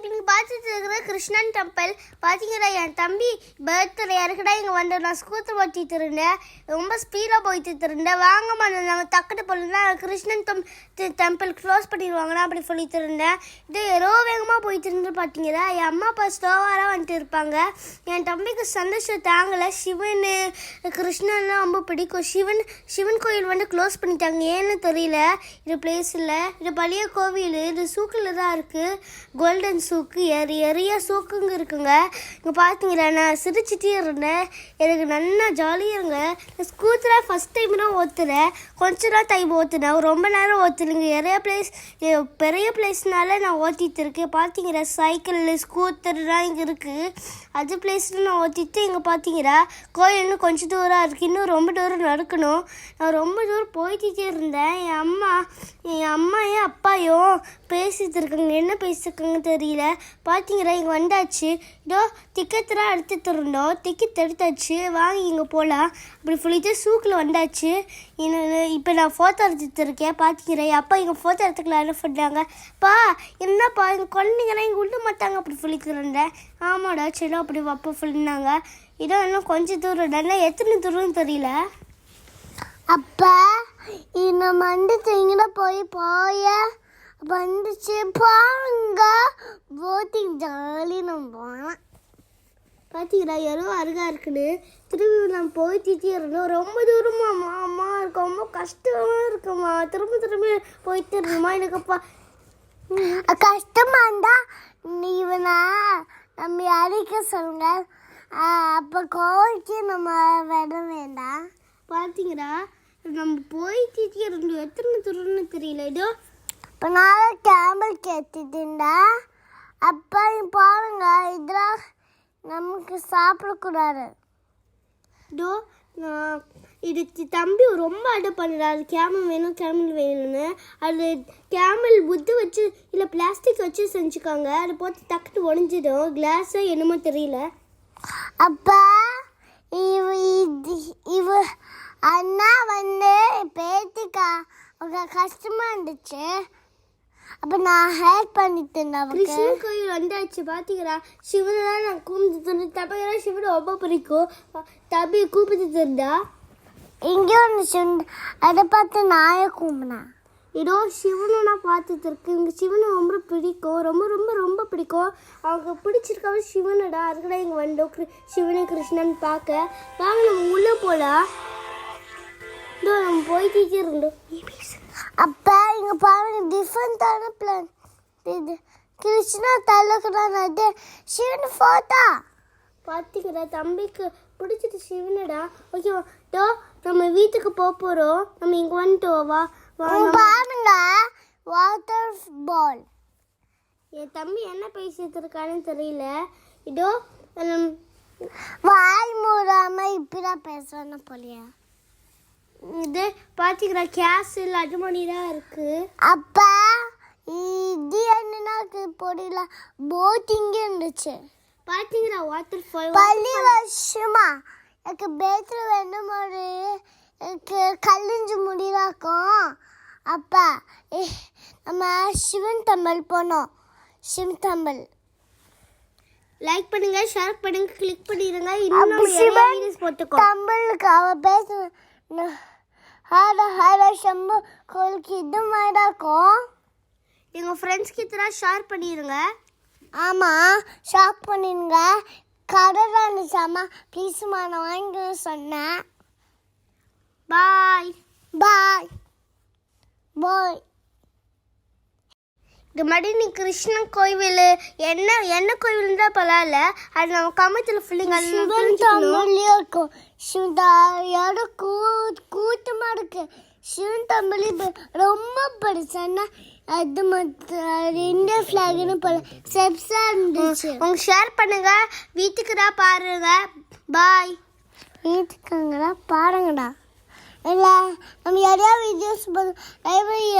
இப்போ நீங்கள் பார்த்துட்டு இருக்கிற கிருஷ்ணன் டெம்பிள் பார்த்தீங்கன்னா என் தம்பி பர்த்டே யாருக்குடா இங்கே வந்து நான் ஸ்கூட்டர் ஓட்டிட்டு இருந்தேன். ரொம்ப ஸ்பீடாக போயிட்டு இருந்தேன். வாங்கம்மா நாங்கள் டக்குனு போகலன்னா கிருஷ்ணன் டெம்பிள் க்ளோஸ் பண்ணிடுவாங்கன்னா அப்படி சொல்லிட்டு இருந்தேன். இது எவ்வளோ வேகமாக போயிட்டு இருந்து பார்த்தீங்கன்னா என் அம்மா அப்பா ஸ்லோவாக வந்துட்டு இருப்பாங்க. என் தம்பிக்கு சந்தோஷம் தாங்கலை. சிவன் கிருஷ்ணன்னா ரொம்ப பிடிக்கும். சிவன் கோயில் வந்து க்ளோஸ் பண்ணிட்டாங்க. ஏன்னு தெரியல. இது பிளேஸில் இது பழைய கோவில். இது சூக்கில் தான் இருக்குது. கோல்டன் சூக்கு நிறைய சூக்குங்க இருக்குங்க. இங்கே பார்த்தீங்களா நான் சிரிச்சிட்டே இருந்தேன். எனக்கு நல்லா ஜாலியாக இருங்க. ஸ்கூட்டராக ஃபஸ்ட் டைம் தான் ஓத்துறேன். கொஞ்ச நாள் டைம் ஓத்துனேன். ரொம்ப நேரம் ஓத்துனுங்க. பெரிய பிளேஸ்னால நான் ஓட்டிகிட்டு இருக்கேன். பார்த்தீங்களா சைக்கிள் ஸ்கூட்டர்லாம் இங்கே இருக்குது. அது பிளேஸில் நான் ஓட்டிட்டு இங்கே பார்த்தீங்களா கோயில் இன்னும் கொஞ்சம் தூரம் இருக்குது. இன்னும் ரொம்ப தூரம் நடக்கணும். நான் ரொம்ப தூரம் போயிட்டே இருந்தேன். என் அம்மாயும் அப்பாயும் பேசிட்டு இருக்காங்க. என்ன பேசிருக்காங்க தெரியல. பார்த்தீங்களா இங்கே வந்தாச்சு. இதோ டிக்கெட்லாம் எடுத்துகிட்டு இருந்தோம். டிக்கெட் எடுத்தாச்சு. வாங்கி இங்கே போகலாம் அப்படி சொல்லிட்டு சூக்கில் வந்தாச்சு. இப்போ நான் ஃபோட்டோ எடுத்துகிட்டு இருக்கேன். பார்த்தீங்களா என் அப்பா இங்கே ஃபோட்டோ எடுத்துக்கலாம்னு சொன்னாங்க. என்னப்பா இங்கே குழந்தைங்கலாம் இங்கே விட மாட்டாங்க அப்படி சொல்லிட்டு இருந்தேன். ஆமாடா சரி அப்படி அப்பா சொல்லினாங்க. இதோ இன்னும் கொஞ்சம் தூரம் நல்லா எத்தனை தூரம்னு தெரியல. அப்பா நம்ம வந்துட்டு இங்கே போய் வந்துச்சு பாருங்க. போட்டிங் ஜாலி நம்ம போகலாம். பார்த்தீங்களா எவ்வளோ அருகா இருக்குன்னு. திரும்பி நான் போயிட்டே இருந்தோம். ரொம்ப தூரமாக அம்மா இருக்கும். ரொம்ப கஷ்டமாக இருக்குமா. திரும்ப போயிட்டு இருக்கணுமா. எனக்குப்பா கஷ்டமா இருந்தா நீவனா நம்ம அடிக்க சொல்லுங்க. அப்போ கோவிலுக்கு நம்ம விட வேண்டாம். பார்த்தீங்களா நம்ம போயிட்டே இருந்தோம். எத்தனை தூரம்னு தெரியல. இதோ இப்போ நான் கேமல் கேட்டுட்டா. அப்போ பாருங்க இதெல்லாம் நமக்கு சாப்பிடக்கூடாது. இதோ இது தம்பி ரொம்ப அடை பண்ணுறாரு. கேமல் வேணும்னு. அது கேமல் புத்து வச்சு இல்லை பிளாஸ்டிக் வச்சு செஞ்சுக்காங்க. அதை போட்டு டக்குட்டு உடஞ்சிடும். கிளாஸை என்னமோ தெரியல. அப்போ இவ அண்ணா வந்து பேத்திக்கா கஷ்டமா இருந்துச்சு. அப்போ நான் ஹெல்ப் பண்ணிட்டு இருந்தேன். கிருஷ்ணன் கோயில் வந்தாச்சு. பார்த்தீங்களா சிவனெல்லாம் நான் கூப்பிட்டு தம்பியெல்லாம் சிவனை ரொம்ப பிடிக்கும். தம்பியை கூப்பிட்டு இருந்தா இங்கே ஒன்று சிவன் அதை பார்த்து நாயை கூப்பினேன். ஏதோ சிவனை நான் பார்த்துட்டு இருக்கு. இங்கே சிவனை ரொம்ப பிடிக்கும். ரொம்ப பிடிக்கும். அவங்க பிடிச்சிருக்காவே சிவனடா. அதுக்கடா இங்கே வந்தோம் சிவனை கிருஷ்ணன் பார்க்க. வாங்க நம்ம உள்ளே போகலாம். இதோ நம்ம போயிட்டே இருந்தோம். அப்போ இங்கே பாருங்க டிஃப்ரெண்ட்டான பிளான். இது கிருஷ்ணா தலைக்குறானது சிவன் ஃபோட்டோ. பார்த்தீங்களா தம்பிக்கு பிடிச்சிட்டு சிவனடா. ஓகேவா டோ நம்ம வீட்டுக்கு போகிறோம். நம்ம இங்கே வந்துட்டோம். பாருங்க வாட்டர் பால். என் தம்பி என்ன பேசிட்டு இருக்கான்னு தெரியல. இதோ வாய் மூடாம இப்படிதான் பேசுவானு போலியா. இது பார்த்தீங்களா கேஸ் இல்லை அடிமணி தான் இருக்கு. அப்போ இது என்னன்னா பொடியில போட்டிங்கே இருந்துச்சு. பார்த்தீங்களா வாட்டர் ஃபால். பள்ளி வருஷமா எனக்கு பேத்தில் வேணும் ஒரு எனக்கு கல்லிஞ்சு முடிவாக்கும். அப்போ நம்ம சிவன் டெம்பிள் போனோம். சிவன் டெம்பிள் லைக் பண்ணுங்க, ஷேர் பண்ணுங்க, கிளிக் பண்ணிடுங்க. இன்னும் வீடியோஸ் போட்டுக்கோ. டெம்பிளுக்கு அவ பேச ஹர சம்பு கோயிலுக்கு இது மாதிரி இருக்கும். எங்கள் ஃப்ரெண்ட்ஸ் கிட்ட ஷேர் பண்ணிடுங்க. ஆமாம் ஷேர் பண்ணிடுங்க. கடை இருந்துச்சாமா ப்ளீஸுமா நான் வாங்கி சொன்னேன். பாய் பாய் பாய். இந்த மாதிரி நீ கிருஷ்ணன் கோவில் என்ன கோவில் தான் பரவாயில்ல. அது நம்ம கமத்தில் ஃபுல்லிங் சிவன் தமிழ்லேயும் இருக்கும். சிவன் கூட்டமாக இருக்கு. சிவன் தமிழ் ரொம்ப பெருசானா அது மட்டும் இந்தியா ஃப்ளாக்னு போல செப்ஸாக இருந்துச்சு. உங்க ஷேர் பண்ணுங்க. வீட்டுக்கு தான் பாருங்க. பாய். வீட்டுக்குங்கடா பாருங்கடா. இல்லை நம்ம நிறையா வீடியோஸ் லைப்ரரி